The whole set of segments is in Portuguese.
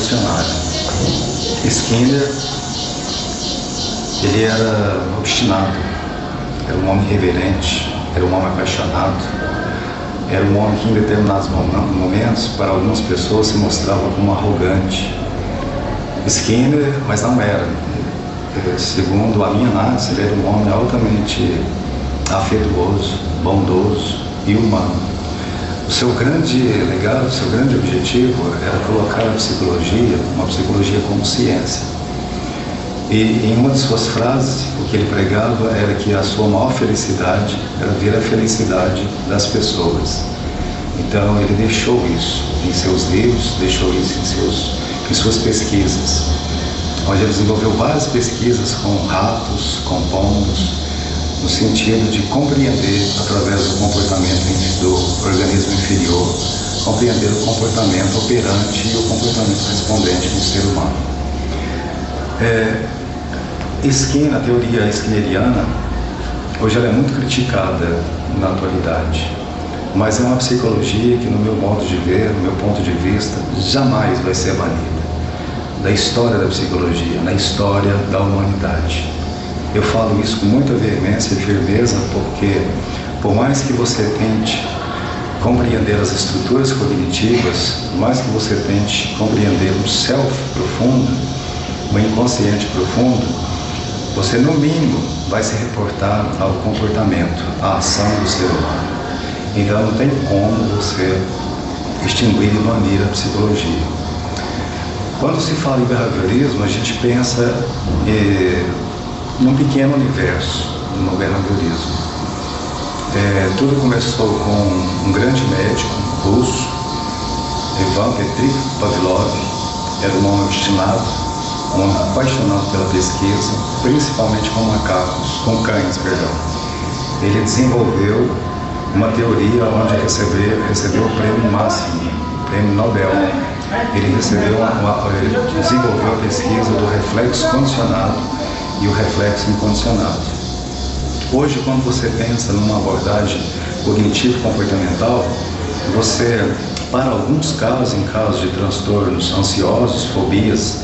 revolucionário. Skinner, ele era obstinado, era um homem irreverente, era um homem apaixonado, era um homem que em determinados momentos, para algumas pessoas, se mostrava como arrogante. Skinner, mas não era. Segundo a minha análise, ele era um homem altamente afetuoso, bondoso e humano. O seu grande legado, o seu grande objetivo era colocar a psicologia, uma psicologia como ciência. E em uma de suas frases, o que ele pregava era que a sua maior felicidade era ver a felicidade das pessoas. Então ele deixou isso em seus livros, deixou isso em suas pesquisas, onde ele desenvolveu várias pesquisas com ratos, com pombos, no sentido de compreender, através do comportamento do organismo inferior, compreender o comportamento operante e o comportamento respondente do ser humano. Skinner, a teoria skinneriana, hoje ela é muito criticada na atualidade, mas é uma psicologia que, no meu modo de ver, no meu ponto de vista, jamais vai ser banida da história da psicologia, na história da humanidade. Eu falo isso com muita veemência e firmeza, porque por mais que você tente compreender as estruturas cognitivas, por mais que você tente compreender o self profundo, o inconsciente profundo, você no mínimo vai se reportar ao comportamento, à ação do ser humano. Então não tem como você extinguir e banir a psicologia. Quando se fala em behaviorismo, a gente pensa num pequeno universo no behaviorismo. Tudo começou com um grande médico russo, Ivan Petrich Pavlov. Era um homem obstinado, um homem apaixonado pela pesquisa, principalmente com macacos, com cães, perdão. Ele desenvolveu uma teoria onde recebeu o prêmio máximo, o prêmio Nobel. Ele desenvolveu a pesquisa do reflexo condicionado e o reflexo incondicionado. Hoje, quando você pensa numa abordagem cognitivo-comportamental, você, para alguns casos, em casos de transtornos ansiosos, fobias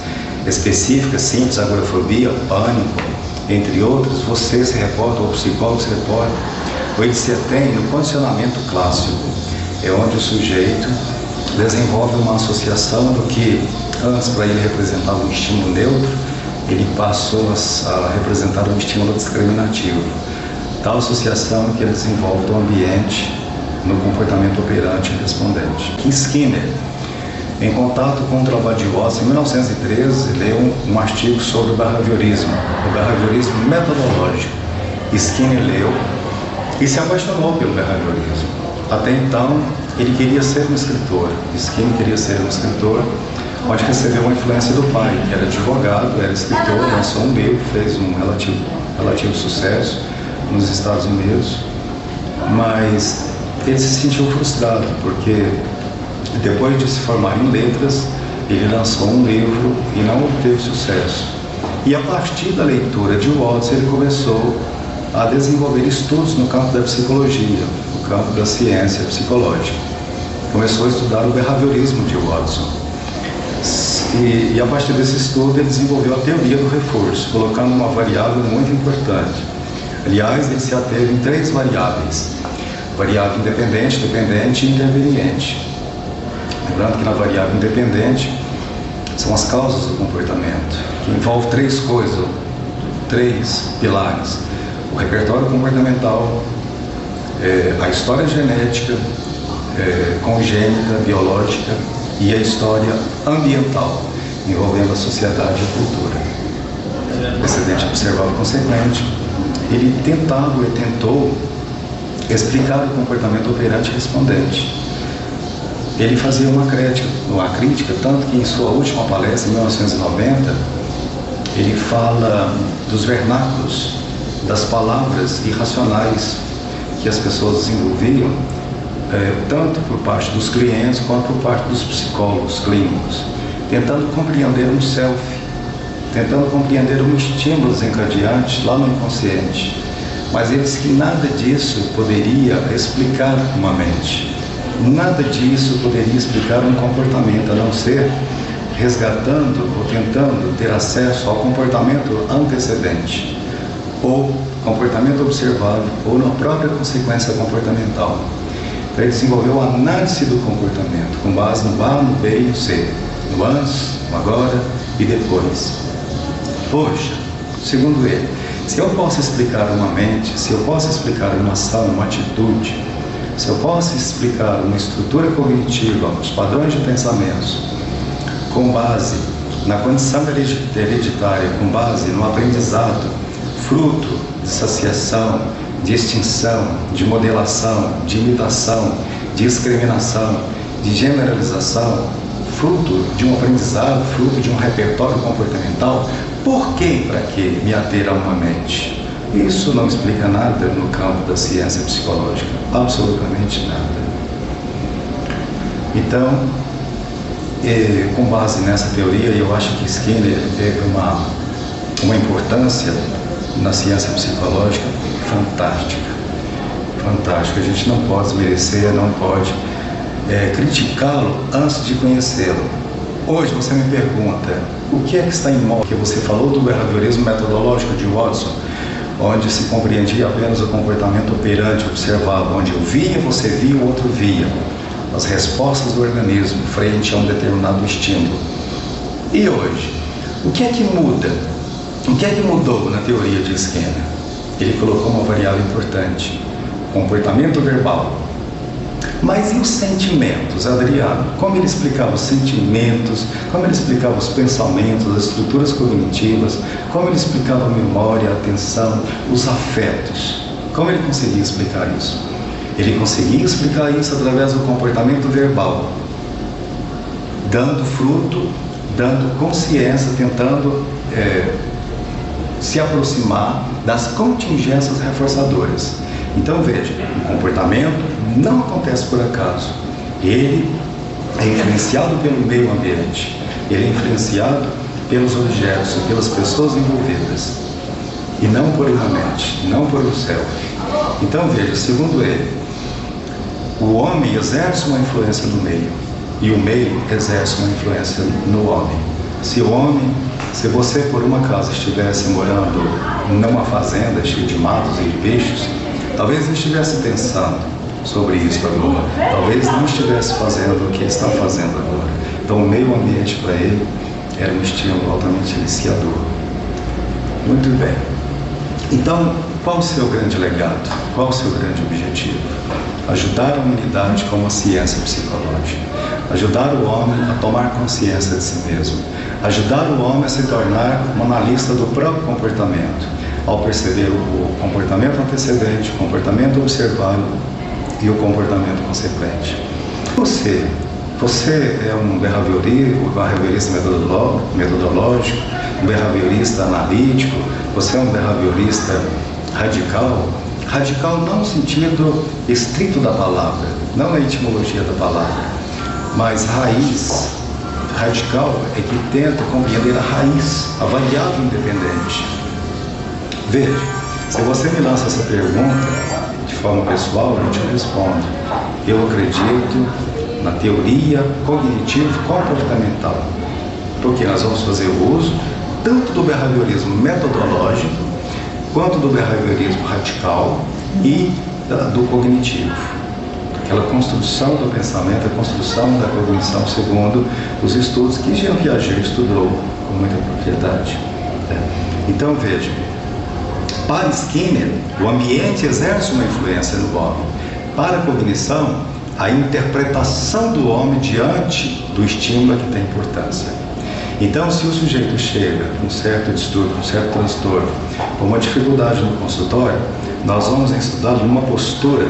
específicas, simples, agorafobia, pânico, entre outros, você se reporta, ou o psicólogo se reporta, ou ele se atém no condicionamento clássico, é onde o sujeito desenvolve uma associação do que antes para ele representava um estímulo neutro, ele passou a representar um estímulo discriminativo. Tal associação que ele desenvolve do ambiente no comportamento operante e respondente. Skinner, em contato com o trabalho de Watson, em 1913, leu um artigo sobre o behaviorismo metodológico. Skinner leu e se apaixonou pelo behaviorismo. Até então, ele queria ser um escritor. Skinner queria ser um escritor, onde recebeu uma influência do pai, que era advogado, era escritor, lançou um livro, fez um relativo sucesso nos Estados Unidos, mas ele se sentiu frustrado, porque depois de se formar em letras, ele lançou um livro e não obteve sucesso. E a partir da leitura de Watson, ele começou a desenvolver estudos no campo da psicologia, no campo da ciência psicológica. Começou a estudar o behaviorismo de Watson. E a partir desse estudo, ele desenvolveu a teoria do reforço, colocando uma variável muito importante. Aliás, ele se ateve em 3 variáveis: variável independente, dependente e interveniente. Lembrando que na variável independente são as causas do comportamento, que envolve 3 coisas, 3 pilares: o repertório comportamental, a história genética, congênita, biológica, e a história ambiental, envolvendo a sociedade e a cultura. Precedente observado consequente, ele tentou explicar o comportamento operante e respondente. Ele fazia uma crítica, tanto que em sua última palestra, em 1990, ele fala dos vernáculos, das palavras irracionais que as pessoas desenvolviam, tanto por parte dos clientes quanto por parte dos psicólogos clínicos, tentando compreender um self, tentando compreender um estímulo desencadeante lá no inconsciente. Mas ele disse que nada disso poderia explicar uma mente, nada disso poderia explicar um comportamento, a não ser resgatando ou tentando ter acesso ao comportamento antecedente, ou comportamento observado, ou na própria consequência comportamental. Então ele desenvolveu a análise do comportamento, com base no A, no B e no C, no antes, no agora e depois. Poxa, segundo ele, se eu posso explicar uma mente, se eu posso explicar uma ação, uma atitude, se eu posso explicar uma estrutura cognitiva, os padrões de pensamentos, com base na condição hereditária, com base no aprendizado, fruto de saciação, de extinção, de modelação, de imitação, de discriminação, de generalização, fruto de um aprendizado, fruto de um repertório comportamental, por que e para que me ater a uma mente? Isso não explica nada no campo da ciência psicológica, absolutamente nada. Então, com base nessa teoria, eu acho que Skinner teve uma importância na ciência psicológica fantástica. Fantástica. A gente não pode desmerecer, não pode criticá-lo antes de conhecê-lo. Hoje você me pergunta, o que é que está em moda? Porque você falou do behaviorismo metodológico de Watson, onde se compreendia apenas o comportamento operante observado, onde eu via, você via, o outro via. As respostas do organismo frente a um determinado estímulo. E hoje, o que é que muda? O que é que mudou na teoria de Skinner? Ele colocou uma variável importante, comportamento verbal. Mas e os sentimentos, Adriano? Como ele explicava os sentimentos, como ele explicava os pensamentos, as estruturas cognitivas, como ele explicava a memória, a atenção, os afetos? Como ele conseguia explicar isso? Ele conseguia explicar isso através do comportamento verbal, dando fruto, dando consciência, tentando se aproximar das contingências reforçadoras. Então veja, o comportamento não acontece por acaso. Ele é influenciado pelo meio ambiente, ele é influenciado pelos objetos, pelas pessoas envolvidas, e não por uma mente, não por um self. Então veja, segundo ele, o homem exerce uma influência no meio, e o meio exerce uma influência no homem. Se você por um acaso estivesse morando numa fazenda cheia de matos e de bichos, talvez não estivesse pensando sobre isso agora, talvez não estivesse fazendo o que está fazendo agora. Então o meio ambiente para ele era um estímulo altamente iniciador. Muito bem. Então, qual o seu grande legado? Qual o seu grande objetivo? Ajudar a humanidade com uma ciência psicológica. Ajudar o homem a tomar consciência de si mesmo. Ajudar o homem a se tornar um analista do próprio comportamento, ao perceber o comportamento antecedente, o comportamento observado e o comportamento consequente. Você é um behaviorista metodológico, um behaviorista analítico, você é um behaviorista radical. Radical não no sentido estrito da palavra, não na etimologia da palavra, mas raiz. Radical é que tenta compreender a raiz, a variável independente. Veja, se você me lança essa pergunta de forma pessoal, eu te respondo. Eu acredito na teoria cognitivo-comportamental, porque nós vamos fazer o uso tanto do behaviorismo metodológico, quanto do behaviorismo radical e do cognitivo. Aquela construção do pensamento, a construção da cognição segundo os estudos que Jean Piaget estudou com muita propriedade. Então veja, para Skinner, o ambiente exerce uma influência no homem. Para a cognição, a interpretação do homem diante do estímulo é que tem importância. Então, se o sujeito chega com um certo distúrbio, com um certo transtorno, com uma dificuldade no consultório, nós vamos estudar numa postura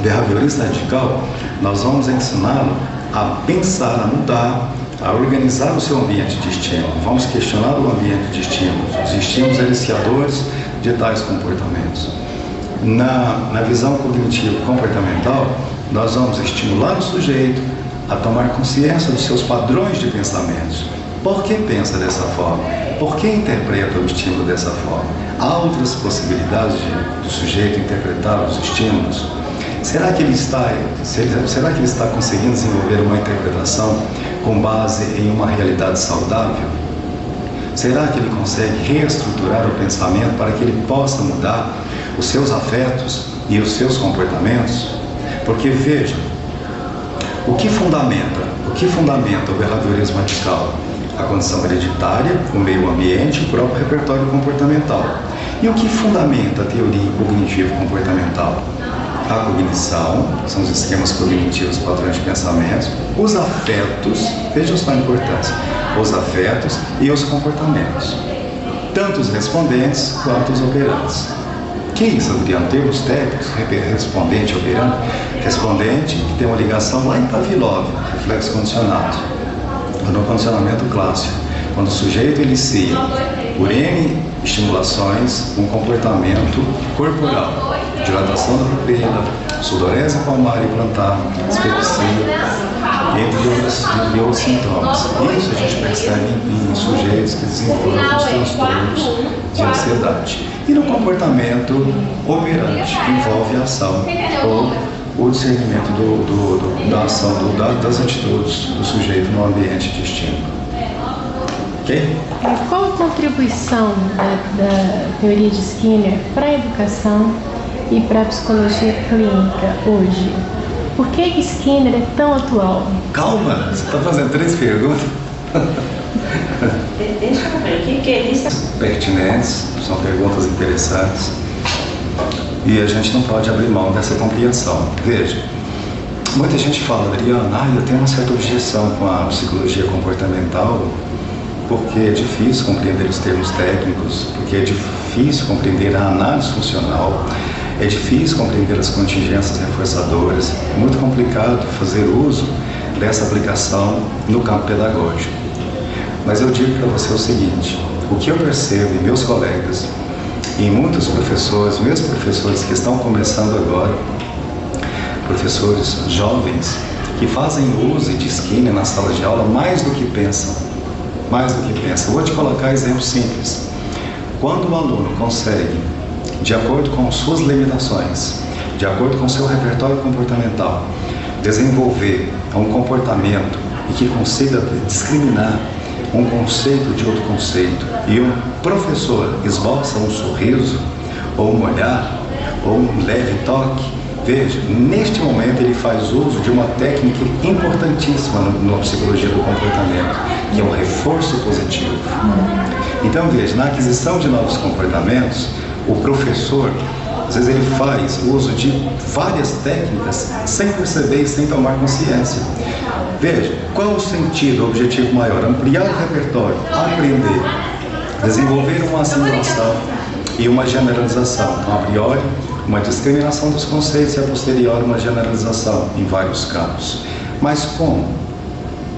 behaviorista radical, nós vamos ensiná-lo a pensar, a mudar, a organizar o seu ambiente de estímulo. Vamos questionar o ambiente de estímulos, os estímulos iniciadores de tais comportamentos. Na visão cognitivo-comportamental, nós vamos estimular o sujeito a tomar consciência dos seus padrões de pensamentos. Por que pensa dessa forma? Por que interpreta o estímulo dessa forma? Há outras possibilidades do sujeito interpretar os estímulos? Será que ele está conseguindo desenvolver uma interpretação com base em uma realidade saudável? Será que ele consegue reestruturar o pensamento para que ele possa mudar os seus afetos e os seus comportamentos? Porque veja, o que fundamenta o behaviorismo radical? A condição hereditária, o meio ambiente e o próprio repertório comportamental. E o que fundamenta a teoria cognitivo-comportamental? A cognição, são os esquemas cognitivos, padrões de pensamento, os afetos, veja só a importância, os afetos e os comportamentos, tanto os respondentes quanto os operantes. Que isso, Adriano? Termos técnicos, respondente, operante. Respondente, que tem uma ligação lá em Pavlov, reflexo condicionado, no condicionamento clássico, quando o sujeito inicia por N estimulações um comportamento corporal, dilatação da pupila, sudorese palmar e plantar, dispepsia, entre outros sintomas. Isso a gente percebe em sujeitos que desenvolvem os transtornos de ansiedade. E no comportamento operante, que envolve a ação ou o discernimento da ação, das atitudes do sujeito no ambiente de estímulo. Ok? Qual a contribuição da teoria de Skinner para a educação e para a psicologia clínica hoje? Por que Skinner é tão atual? Calma, você está fazendo 3 perguntas. Deixa eu ver, o que ele disse? Pertinentes, são perguntas interessantes. E a gente não pode abrir mão dessa compreensão. Veja, muita gente fala, Adriano, eu tenho uma certa objeção com a psicologia comportamental, porque é difícil compreender os termos técnicos, porque é difícil compreender a análise funcional, é difícil compreender as contingências reforçadoras, é muito complicado fazer uso dessa aplicação no campo pedagógico. Mas eu digo para você o seguinte, o que eu percebo em meus colegas, em muitos professores, meus professores que estão começando agora, professores jovens, que fazem uso de Skinner na sala de aula mais do que pensam. Vou te colocar exemplo simples. Quando o aluno consegue, de acordo com suas limitações, de acordo com seu repertório comportamental, desenvolver um comportamento e que consiga discriminar um conceito de outro conceito, e um professor esboça um sorriso, ou um olhar, ou um leve toque, veja, neste momento ele faz uso de uma técnica importantíssima na psicologia do comportamento, que é o reforço positivo. Então veja, na aquisição de novos comportamentos, o professor, às vezes ele faz uso de várias técnicas sem perceber e sem tomar consciência. Veja, qual o sentido, o objetivo maior? Ampliar o repertório, aprender, desenvolver uma assimilação e uma generalização. Então, a priori, uma discriminação dos conceitos e a posteriori uma generalização em vários campos. Mas como?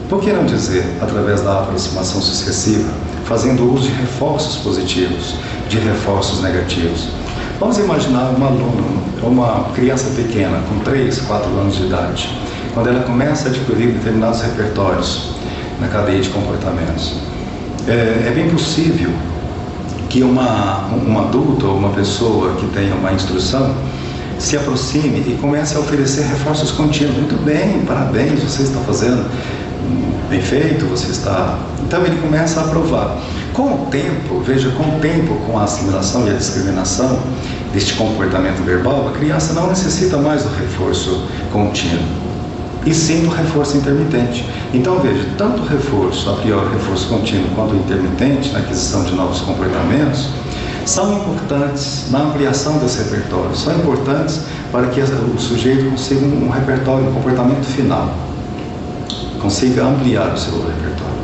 Por que não dizer, através da aproximação sucessiva, fazendo uso de reforços positivos, de reforços negativos? Vamos imaginar um aluno, uma criança pequena, com 3, 4 anos de idade, quando ela começa a adquirir determinados repertórios na cadeia de comportamentos. É bem possível que um adulto ou uma pessoa que tenha uma instrução se aproxime e comece a oferecer reforços contínuos. Muito bem, parabéns, você está fazendo bem feito, você está... Então ele começa a aprovar. Com o tempo, veja, com a assimilação e a discriminação deste comportamento verbal, a criança não necessita mais do reforço contínuo, e sim do reforço intermitente. Então veja, tanto o reforço, a priori reforço contínuo, quanto o intermitente na aquisição de novos comportamentos, são importantes na ampliação desse repertório, são importantes para que o sujeito consiga um repertório, um comportamento final, consiga ampliar o seu repertório.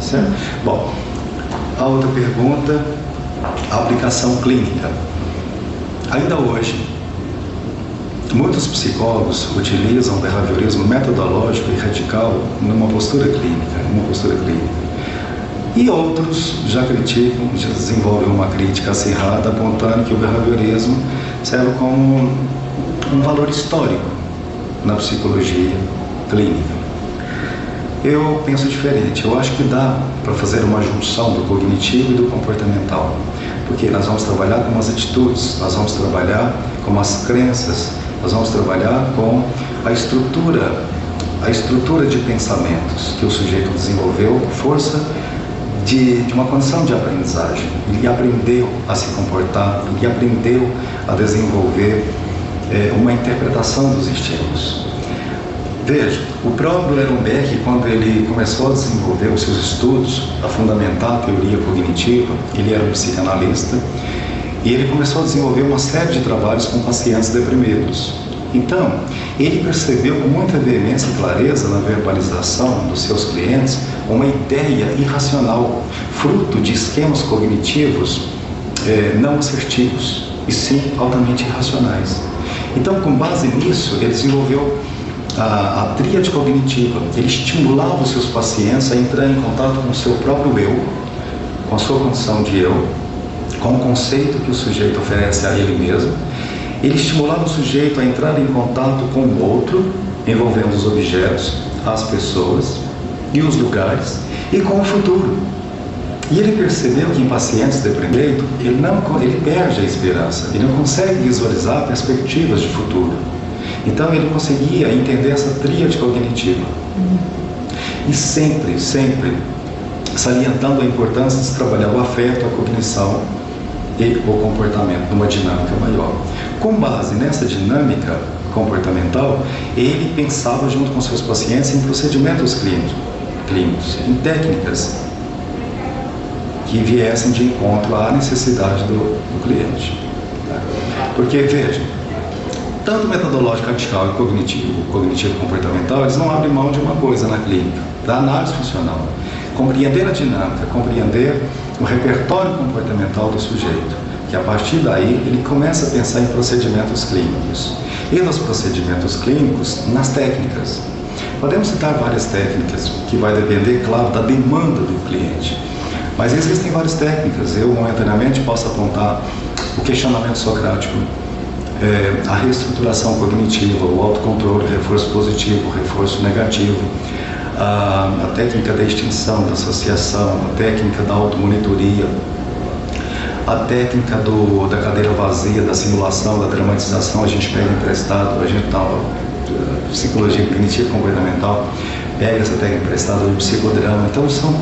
Certo? Bom, a outra pergunta, a aplicação clínica. Ainda hoje, muitos psicólogos utilizam o behaviorismo metodológico e radical numa postura clínica, E outros já criticam, já desenvolvem uma crítica acirrada, apontando que o behaviorismo serve como um valor histórico na psicologia clínica. Eu penso diferente. Eu acho que dá para fazer uma junção do cognitivo e do comportamental, porque nós vamos trabalhar com as atitudes, nós vamos trabalhar com as crenças, nós vamos trabalhar com a estrutura a estrutura de pensamentos que o sujeito desenvolveu por força de uma condição de aprendizagem. Ele aprendeu a se comportar, ele aprendeu a desenvolver uma interpretação dos estímulos. Veja, o próprio Ehrenberg, quando ele começou a desenvolver os seus estudos, a fundamentar a teoria cognitiva, ele era um psicanalista, e ele começou a desenvolver uma série de trabalhos com pacientes deprimidos. Então, ele percebeu com muita veemência e clareza na verbalização dos seus clientes uma ideia irracional, fruto de esquemas cognitivos não assertivos, e sim altamente irracionais. Então, com base nisso, ele desenvolveu a tríade cognitiva. Ele estimulava os seus pacientes a entrar em contato com o seu próprio eu, com a sua condição de eu, com o conceito que o sujeito oferece a ele mesmo. Ele estimulava o sujeito a entrar em contato com o outro, envolvendo os objetos, as pessoas e os lugares, e com o futuro. E ele percebeu que em pacientes deprimidos, ele perde a esperança, ele não consegue visualizar perspectivas de futuro. Então ele conseguia entender essa tríade cognitiva. E sempre salientando a importância de se trabalhar o afeto, a cognição e o comportamento numa dinâmica maior. Com base nessa dinâmica comportamental, ele pensava junto com seus pacientes em procedimentos clínicos, em técnicas que viessem de encontro à necessidade do cliente. Porque, veja, tanto metodológico radical e cognitivo-comportamental, eles não abrem mão de uma coisa na clínica, da análise funcional. Compreender a dinâmica, compreender o repertório comportamental do sujeito, que a partir daí ele começa a pensar em procedimentos clínicos. E nos procedimentos clínicos, nas técnicas. Podemos citar várias técnicas, que vai depender, claro, da demanda do cliente. Mas existem várias técnicas. Eu, momentaneamente, posso apontar o questionamento socrático, a reestruturação cognitiva, o autocontrole, o reforço positivo, o reforço negativo, a técnica da extinção, da associação, a técnica da automonitoria, a técnica da cadeira vazia, da simulação, da dramatização. A gente pega emprestado, a gente dá psicologia cognitiva comportamental, pega essa técnica emprestada do psicodrama. Então são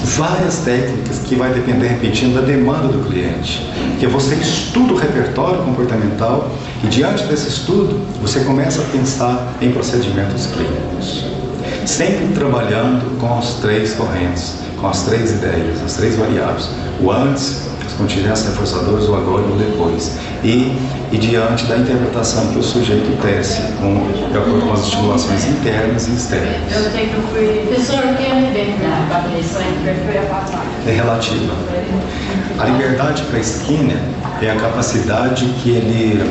várias técnicas que vai depender, repetindo, da demanda do cliente. Que você estuda o repertório comportamental e diante desse estudo você começa a pensar em procedimentos clínicos. Sempre trabalhando com as três correntes, com as três ideias, as três variáveis. O antes, as contingências reforçadoras, o agora e o depois. E diante da interpretação que o sujeito tece, de acordo com as estimulações internas e externas. Eu tenho que fui. Professor, o que é liberdade? É relativa. A liberdade para Skinner é a capacidade que ele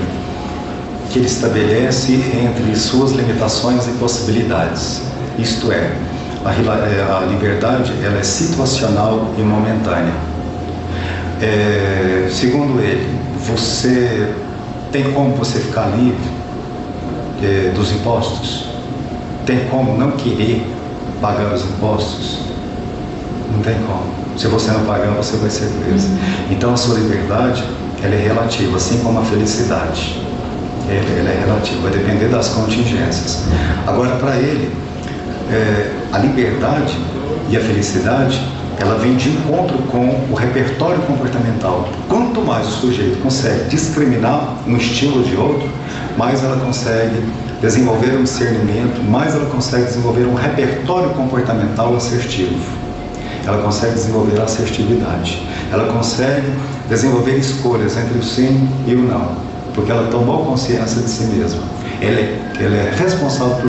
estabelece entre suas limitações e possibilidades. Isto é, a liberdade ela é situacional e momentânea. Segundo ele, você tem como você ficar livre dos impostos? Tem como não querer pagar os impostos? Não tem como. Se você não pagar, você vai ser preso. Então a sua liberdade ela é relativa, assim como a felicidade. Ela é relativa, vai depender das contingências. Agora, para ele, a liberdade e a felicidade ela vem de encontro com o repertório comportamental. Quanto mais o sujeito consegue discriminar um estímulo de outro, mais ela consegue desenvolver um discernimento, mais ela consegue desenvolver um repertório comportamental assertivo. Ela consegue desenvolver a assertividade. Ela consegue desenvolver escolhas entre o sim e o não, porque ela tomou consciência de si mesma. Ela é responsável por